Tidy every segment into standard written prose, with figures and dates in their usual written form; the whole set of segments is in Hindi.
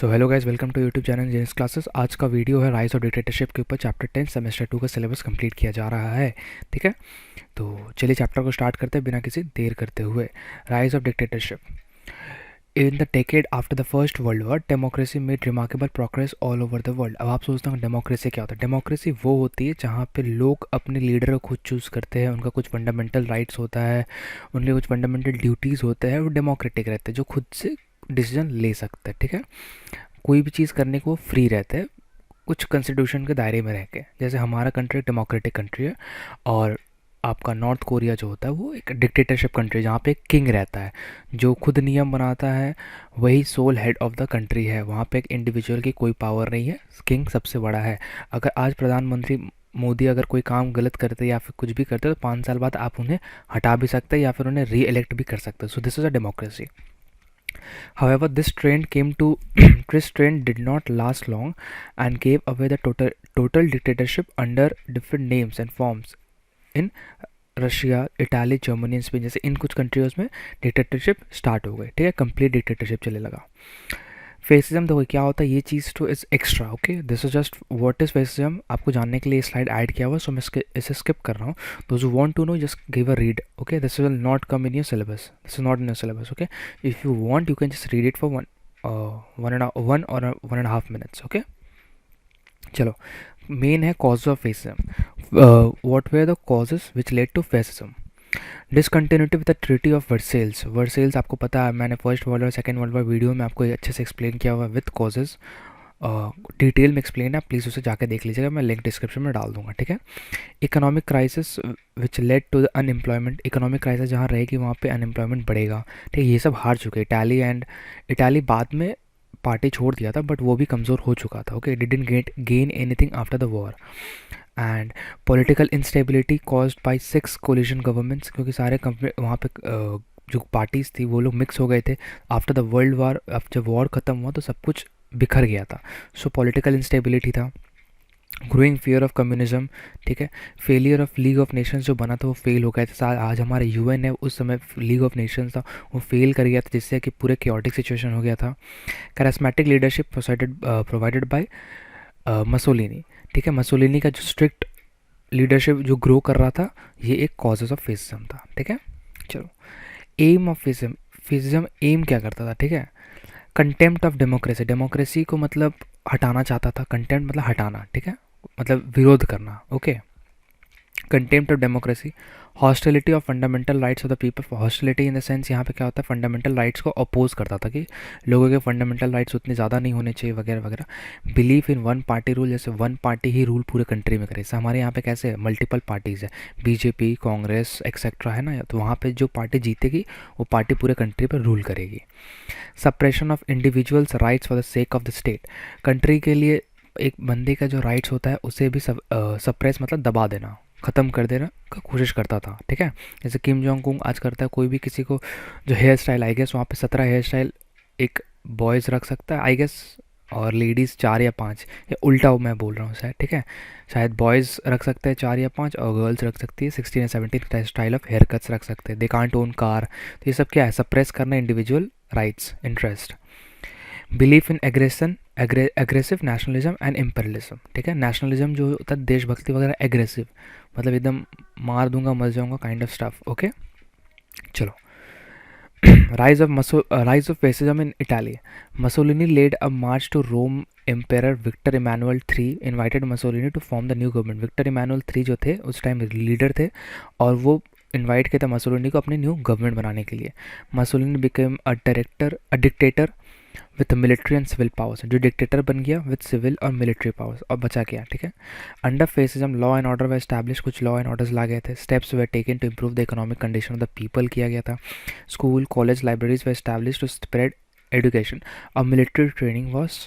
So hello guys, welcome to YouTube channel जेनिस क्लासेस। आज का वीडियो है राइज ऑफ डिक्टेटरशिप के ऊपर। चैप्टर 10 सेमेस्टर 2 का सिलेबस कंप्लीट किया जा रहा है। ठीक है, तो चलिए चैप्टर को स्टार्ट करते हैं बिना किसी देर करते हुए। Rise of dictatorship. In the decade after the first world war democracy made remarkable progress all over the world. अब आप सोचते हैं डेमोक्रेसी क्या होता है। डेमोक्रेसी वो होती है जहाँ पे लोग अपने लीडर को खुद चूज़ करते हैं, उनका कुछ फंडामेंटल राइट्स होता है, उनके कुछ फंडामेंटल ड्यूटीज़ होते हैं, वो डेमोक्रेटिक रहते हैं, जो खुद से डिसीजन ले सकते हैं। ठीक है, कोई भी चीज़ करने को वो फ्री रहते हैं कुछ कॉन्स्टिट्यूशन के दायरे में रह के। जैसे हमारा कंट्री डेमोक्रेटिक कंट्री है और आपका नॉर्थ कोरिया जो होता है वो एक डिक्टेटरशिप कंट्री, जहाँ पे किंग रहता है जो खुद नियम बनाता है, वही sole head of the country है। वहाँ पे एक इंडिविजुअल की कोई पावर नहीं है, किंग सबसे बड़ा है। अगर आज प्रधानमंत्री मोदी अगर कोई काम गलत करते या फिर कुछ भी करते तो 5 साल बाद आप उन्हें हटा भी सकते हैं या फिर उन्हें री इलेक्ट भी कर सकते हैं। So this is a democracy. However, this trend did not last long and gave away the total dictatorship under different names and forms in Russia, Italy, Germany and Spain जैसे इन कुछ कंट्रीज़ में डिक्टेटरशिप स्टार्ट हो गए। ठीक है, कंप्लीट डिक्टेटरशिप चलने लगा। फेसिज्म देखो क्या होता है, ये चीज़ तो is extra. Okay, this is just what is fascism. आपको जानने के लिए स्लाइड ऐड किया हुआ, सो मैं इसे स्किप कर रहा हूँ। Those who want to know just give a read. Okay, this will not come in your syllabus, this is not in your syllabus. Okay, if you want you can just read it for one और 1.5 मिनट्स। ओके, चलो, मेन है cause of fascism. What were the causes which led to fascism. Discontinuity with the treaty of Versailles. Versailles आपको पता है, मैंने फर्स्ट वर्ल्ड और सेकेंड वर्ल्ड वॉर वीडियो में आपको अच्छे से एक्सप्लेन किया हुआ है विद कॉजेज, डिटेल में एक्सप्लेन है। प्लीज़ उसे जाके देख लीजिएगा, मैं लिंक डिस्क्रिप्शन में डाल दूंगा। ठीक है, economic crisis which led to the unemployment. Economic crisis जहाँ रहेगी वहाँ पे अनएम्प्लॉयमेंट बढ़ेगा। ठीक है, ये सब हार चुके इटाली बाद में पार्टी छोड़ दिया था बट वो भी कमज़ोर हो चुका था। Okay, didn't gain anything after the war. And political instability caused by 6 coalition governments, क्योंकि सारे कंपनी वहाँ पे जो पार्टीज़ थी वो लोग मिक्स हो गए थे आफ्टर द वर्ल्ड वॉर। अब जब वॉर ख़त्म हुआ तो सब कुछ बिखर गया था। सो पॉलिटिकल इंस्टेबिलिटी था, ग्रोइंग फियर ऑफ कम्युनिज्म। ठीक है, failure of league of Nations जो बना था वो फेल हो गया था। आज हमारे यूएन है, उस समय लीग ऑफ नेशंस था, वो फेल कर गया था, जिससे कि पूरे क्योटिक सिचुएशन हो गया था। Charismatic leadership provided by Mussolini. ठीक है, मसोलिनी का जो स्ट्रिक्ट लीडरशिप जो ग्रो कर रहा था, ये एक कॉजेज ऑफ फेसिज्म था। ठीक है, चलो, aim of fascism. Fascism aim क्या करता था। ठीक है, कंटेम्प्ट ऑफ डेमोक्रेसी। डेमोक्रेसी को मतलब हटाना चाहता था, कंटेम्प्ट मतलब हटाना। ठीक है, मतलब विरोध करना। Okay, contempt of democracy, hostility of fundamental rights of the people. Hostility in the sense यहाँ पे क्या होता है, फंडामेंटल राइट्स को अपोज करता था कि लोगों के फंडामेंटल राइट्स उतने ज़्यादा नहीं होने चाहिए वगैरह वगैरह। Belief in one party rule, जैसे वन पार्टी ही रूल पूरे कंट्री में करे। जैसे हमारे यहाँ पे कैसे मल्टीपल पार्टीज़ है, बीजेपी, कांग्रेस एक्सेट्रा है ना, तो वहाँ पे जो पार्टी जीतेगी वो पार्टी पूरे कंट्री पर रूल करेगी। Suppression of individuals rights for the sake of the state. Country के लिए एक बंदे का जो राइट्स होता है उसे भी सप्रेस मतलब दबा देना, ख़त्म कर देना का कोशिश करता था। ठीक है, जैसे किम जोंग उंग आज करता है। कोई भी किसी को जो हेयर स्टाइल, आई गेस वहाँ पे 17 हेयर स्टाइल एक बॉयज़ रख सकता है आई गेस, और लेडीज़ 4 या 5, या उल्टा मैं बोल रहा हूँ शायद। ठीक है, शायद बॉयज़ रख सकते हैं 4 या 5 और गर्ल्स रख सकती है 16 या 17 स्टाइल ऑफ हेयर कट्स रख सकते हैं। They can't own car. तो ये सब क्या है, सप्रेस करना individual rights, interest. Belief in aggressive nationalism and imperialism. ठीक है, नेशनलिज्म जो होता है देशभक्ति वगैरह, एग्रेसिव मतलब एकदम मार दूंगा मर जाऊंगा काइंड ऑफ स्टफ। ओके, चलो, rise of fascism in Italy. Mussolini led a march to Rome. Emperor Victor Emmanuel III invited Mussolini to form the new government. Victor Emmanuel III जो थे उस टाइम लीडर थे और वो इनवाइट किया था मसोलिनी को अपने न्यू गवर्नमेंट बनाने के लिए। Mussolini became a dictator with military and civil powers. जो डिक्टेटर बन गया विथ सिविल और मिलिट्री पावर्स और बचा गया। ठीक है, under fascism law and order were establish, कुछ लॉ एंड ऑर्डर्स ला गए थे। Steps were taken to improve the economic condition of the people किया गया था। School college libraries were establish to spread education. और military training was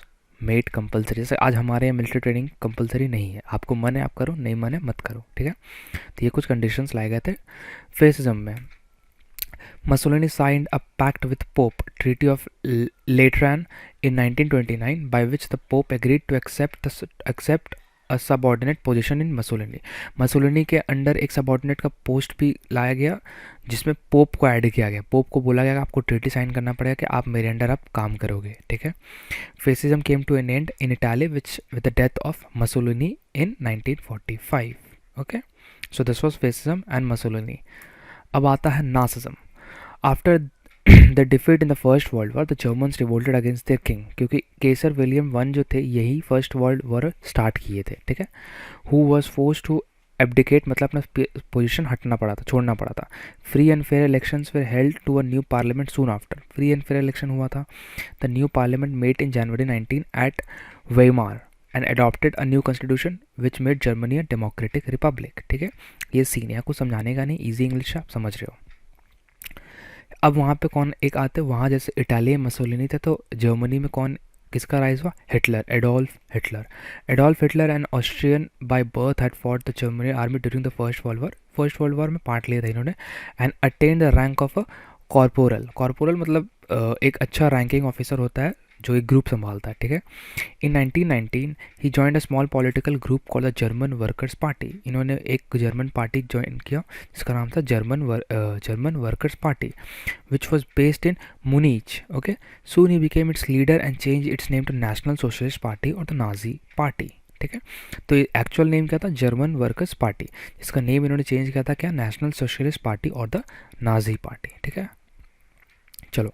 made compulsory. जैसे आज हमारे यहाँ मिलिट्री ट्रेनिंग कंपलसरी नहीं है, आपको मन है आप करो, नहीं मन है मत करो। ठीक है, तो ये कुछ कंडीशंस लाए गए थे फेसिज्म में। Mussolini signed a pact with Pope, Treaty of Lateran in 1929, by which the Pope agreed to accept a subordinate position in Mussolini. Mussolini के अंडर एक सबऑर्डिनेट का पोस्ट भी लाया गया जिसमें पोप को ऐड किया गया। पोप को बोला गया कि आपको ट्रीटी साइन करना पड़ेगा कि आप मेरे अंडर आप काम करोगे, ठीक है। Fascism came to an end in Italy which with the death of Mussolini in 1945। Okay, so this was fascism and Mussolini. अब आता है Nazism. After the defeat in the first world war the Germans revolted against their king, क्योंकि केसर विलियम वन जो थे यही फर्स्ट वर्ल्ड वॉर स्टार्ट किए थे, ठीक है। Who was force to abdicate, मतलब अपना पोजीशन हटना पड़ा था, छोड़ना पड़ा था। Free and fair elections were held to a new parliament soon after. Free and fair election हुआ था। The new parliament met in January 19 at Weimar and adopted a new constitution which made Germany a democratic republic, ठीक है। ये सीन है, आपको समझाने का नहीं, ईजी इंग्लिश आप समझ रहे हो। अब वहाँ पे कौन एक आते, वहाँ जैसे इटाली मसोलिनी थे तो जर्मनी में कौन किसका राइज हुआ? Hitler, Adolf Hitler. Adolf Hitler and Austrian by birth had fought the Germany army during the first world war. First world war में पार्ट लिया था इन्होंने and attain the rank of a corporal. Corporal मतलब एक अच्छा रैंकिंग ऑफिसर होता है जो एक ग्रुप संभालता है, ठीक है। In 1919 he joined a small political group called the German workers Party. इन्होंने एक जर्मन पार्टी ज्वाइन किया जिसका नाम था German workers Party which was based in Munich. Okay, soon he became its leader and changed its name to National Socialist Party or the Nazi Party. ठीक है, तो ये एक्चुअल नेम क्या था? जर्मन वर्कर्स पार्टी, जिसका नेम इन्होंने चेंज किया था क्या? नेशनल सोशलिस्ट पार्टी और द नाजी पार्टी, ठीक है। चलो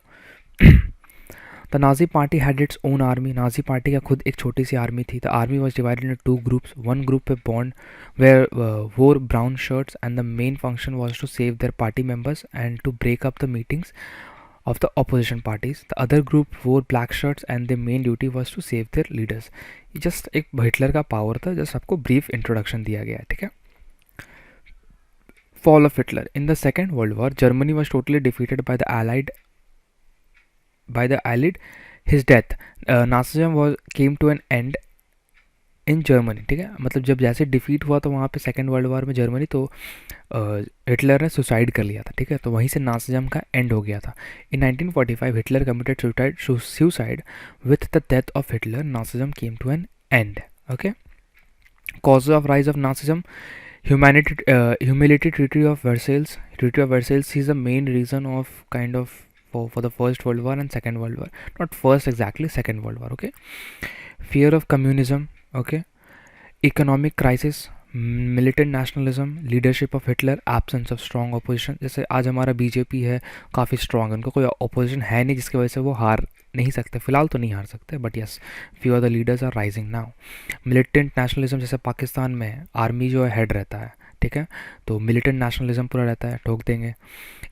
the Nazi party had its own army. Nazi party का खुद एक छोटी सी आर्मी थी। The army was divided in two groups. One group pay bond where wore brown shirts and the main function was to save their party members and to break up the meetings of the opposition parties. The other group wore black shirts and their main duty was to save their leaders. Just एक हिटलर का पावर था, जस्ट आपको ब्रीफ इंट्रोडक्शन दिया गया है, ठीक है। Fall of Hitler. In the second world war Germany was totally defeated by the Allied. His death, Nazism was came to an end in Germany, ठीक है। मतलब जब जैसे डिफीट हुआ तो वहाँ पे सेकेंड वर्ल्ड वॉर में जर्मनी, तो हिटलर ने सुसाइड कर लिया था, ठीक है। तो वहीं से नाजिज्म का एंड हो गया था। In 1945 Hitler committed suicide with the death of Hitler Nazism came to an end. Okay, causes of rise of Nazism. humility treaty of Versailles is the main reason of kind of for the first world war and second world war, not first exactly, second world war. Okay, fear of communism. Okay, economic crisis, militant nationalism, leadership of Hitler, absence of strong opposition. जैसे आज हमारा बीजेपी है काफ़ी स्ट्रॉन्ग, उनको कोई अपोजिशन है नहीं जिसकी वजह से वो हार नहीं सकते, फिलहाल तो नहीं हार सकते, but yes few of the leaders are rising now. Militant nationalism, जैसे पाकिस्तान में आर्मी जो है हेड रहता है, ठीक है, तो मिलिटेंट नेशनलिज्म पूरा रहता है, ठोक देंगे।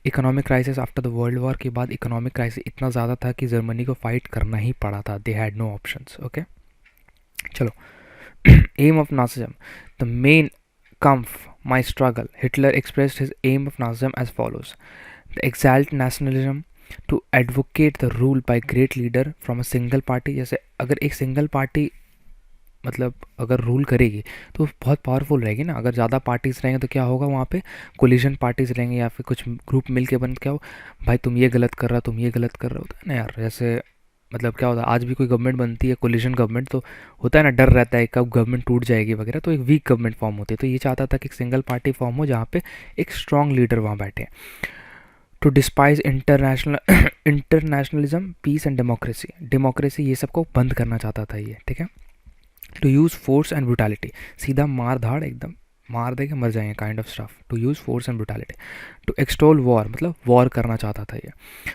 Economic crisis, after the world war के बाद इकोनॉमिक क्राइसिस इतना ज़्यादा था कि जर्मनी को फाइट करना ही पड़ा था, they had no options. Okay, चलो aim of Nazism. The main Kampf, my struggle. Hitler expressed his aim of Nazism as follows: the exalt nationalism, to advocate the rule by great leader from a single party. जैसे अगर एक सिंगल पार्टी मतलब अगर रूल करेगी तो बहुत पावरफुल रहेगी ना। अगर ज़्यादा पार्टीज़ रहेंगे तो क्या होगा, वहाँ पे कोलिजन पार्टीज़ रहेंगे या फिर कुछ ग्रुप मिल के बन क्या हो, भाई तुम ये गलत कर रहा हो, तुम ये गलत कर रहे हो, होता है ना यार। जैसे मतलब क्या होता है, आज भी कोई गवर्नमेंट बनती है कोलिजन गवर्नमेंट, तो होता है ना, डर रहता है कब गवर्नमेंट टूट जाएगी वगैरह, तो एक वीक गवर्नमेंट फॉर्म होती है। तो ये चाहता था कि एक सिंगल पार्टी फॉर्म हो जहाँ पे एक स्ट्रॉन्ग लीडर वहाँ बैठे। To despise internationalism, peace and democracy ये सबको बंद करना चाहता था ये, ठीक है। To use force and brutality, सीधा मार धाड़, एकदम मार दे के मर जाएंगे kind of stuff. To use force and brutality. To extol war, मतलब वॉर करना चाहता था ये।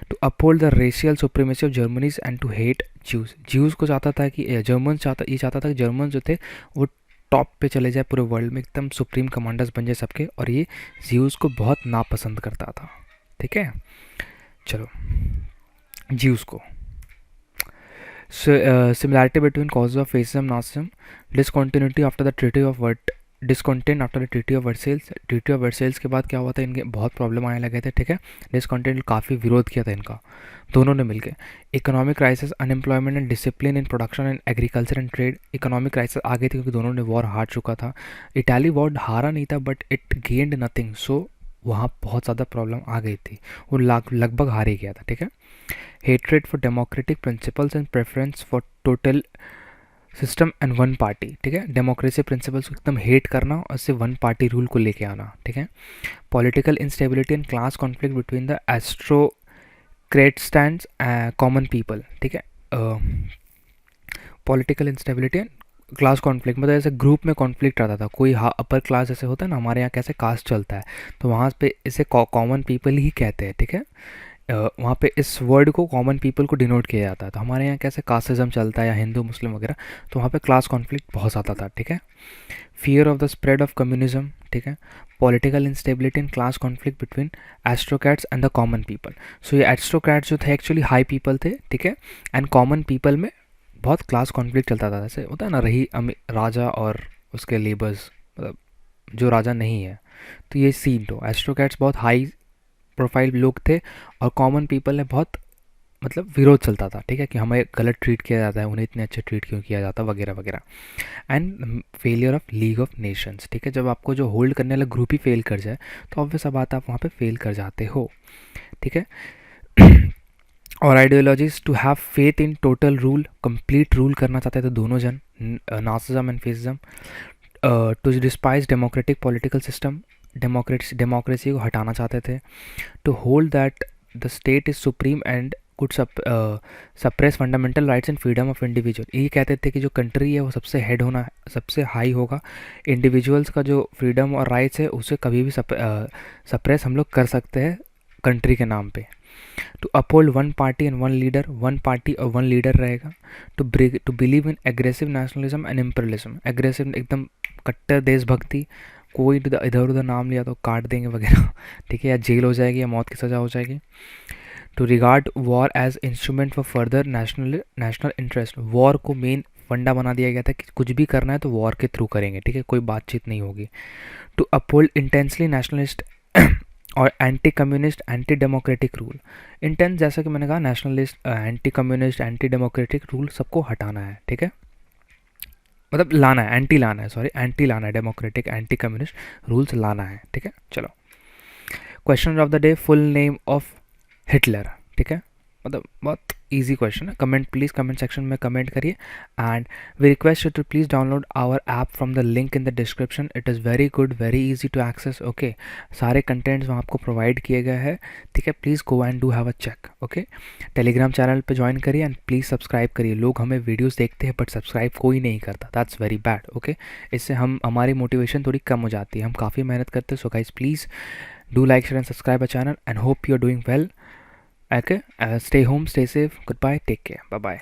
To uphold the racial supremacy of Germans and to hate Jews को चाहता था कि चाहता था कि जर्मन जो थे वो टॉप पे चले जाए पूरे वर्ल्ड में, एकदम सुप्रीम कमांडर्स बन जाए सबके, और ये ज्यूज़ को बहुत नापसंद करता था, ठीक है। चलो ज्यूज़ को similarity between causes of fascism Nazism, discontinuity after the treaty of Versailles. Treaty of Versailles के बाद क्या हुआ था, इनके बहुत प्रॉब्लम आने लगे थे, ठीक है। डिसकॉन्टिन्यूटी, काफ़ी विरोध किया था इनका दोनों ने मिलकर। Economic crisis, unemployment and discipline in production and agriculture and trade. Economic crisis आ गई थी क्योंकि दोनों ने वॉर हार चुका था। इटाली वॉर हारा नहीं था बट इट गेन्ड नथिंग, सो वहाँ बहुत ज़्यादा प्रॉब्लम आ गई थी, वो लगभग हार ही गया था, ठीक है। Hatred for democratic principles and preference for system and one party, ठीक है, डेमोक्रेसी प्रिंसिपल्स को एकदम हेट करना और सिर्फ वन पार्टी रूल को लेके आना, ठीक है। Political instability and class conflict between the aristocrats and common people, ठीक है। Political instability and class conflict मतलब ऐसे ग्रुप में कॉन्फ्लिक्ट आता था, कोई अपर क्लास जैसे होता है ना, हमारे यहाँ कैसे कास्ट चलता है, तो वहाँ पे इसे कॉमन पीपल ही कहते हैं, ठीक है। वहाँ पे इस वर्ड को कॉमन पीपल को डिनोट किया जाता है। तो हमारे यहाँ कैसे कास्टिज्म चलता है या हिंदू मुस्लिम वगैरह, तो वहाँ पे क्लास कॉन्फ्लिक्ट बहुत ज़्यादा था, ठीक है। Fear of the spread of communism, ठीक है। Political instability and class conflict between aristocrats and the common people. So ये एस्ट्रोक्रेट्स जो थे एक्चुअली हाई पीपल थे, ठीक है, एंड कॉमन पीपल में बहुत क्लास कॉन्फ्लिक्ट चलता था। जैसे होता है ना, रही राजा और उसके लेबर्स, मतलब जो राजा नहीं है, तो ये सीन तो एस्ट्रोक्रेट्स बहुत हाई प्रोफाइल लोग थे और कॉमन पीपल ने बहुत मतलब विरोध चलता था, ठीक है, कि हमें गलत ट्रीट किया जाता है, उन्हें इतने अच्छे ट्रीट क्यों किया जाता वगैरह वगैरह। And failure of league of Nations, ठीक है, जब आपको जो होल्ड करने वाला ग्रुप ही फेल कर जाए तो ऑब्वियस बात आप वहाँ पे फेल कर जाते हो, ठीक है। और ideologies to have faith in total rule, complete rule करना चाहते थे दोनों जन, Nazism and fascism. To despise democratic political system, democracy को हटाना चाहते थे। To hold that the state is supreme and could suppress fundamental rights and freedom of individual, ये कहते थे कि जो कंट्री है वो सबसे हेड होना, सबसे हाई होगा, इंडिविजुअल्स का जो फ्रीडम और राइट्स है उसे कभी भी सप्रेस हम लोग कर सकते हैं कंट्री के नाम पे। To uphold one party and one leader, one party और वन लीडर रहेगा। To believe in aggressive nationalism and imperialism, aggressive एकदम कट्टर देशभक्ति, कोई इधर उधर नाम लिया तो काट देंगे वगैरह, ठीक है, या जेल हो जाएगी या मौत की सज़ा हो जाएगी। To regard war as instrument for further national interest, war को मेन फंडा बना दिया गया था कि कुछ भी करना है तो वॉर के थ्रू करेंगे, ठीक है, कोई बातचीत नहीं होगी। टू अपहोल्ड इंटेंसली नेशनलिस्ट और anti communist anti democratic rule, intense जैसा कि मैंने कहा, nationalist, anti communist, anti democratic rule सबको हटाना है, ठीक है, मतलब लाना है, एंटी लाना है, सॉरी एंटी लाना है, डेमोक्रेटिक एंटी कम्युनिस्ट रूल्स लाना है, ठीक है। चलो, question of the day, full name of Hitler, ठीक है, मतलब बहुत इजी क्वेश्चन है। कमेंट प्लीज़, कमेंट सेक्शन में कमेंट करिए and we request you to please download our app from the link in the description. It is very good, very easy to access, okay. सारे कंटेंट्स वहाँ आपको प्रोवाइड किए गए हैं, ठीक है, please go and do have a check, okay. Telegram channel पे ज्वाइन करिए एंड प्लीज़ सब्सक्राइब करिए। लोग हमें वीडियोज़ देखते हैं बट सब्सक्राइब कोई नहीं करता, दैट्स वेरी बैड, ओके। इससे हमारी मोटिवेशन थोड़ी कम हो जाती है, हम काफ़ी मेहनत करते हैं। So guys please do like, share and subscribe our channel and hope you're doing well. Okay, stay home, stay safe, goodbye, take care, bye bye.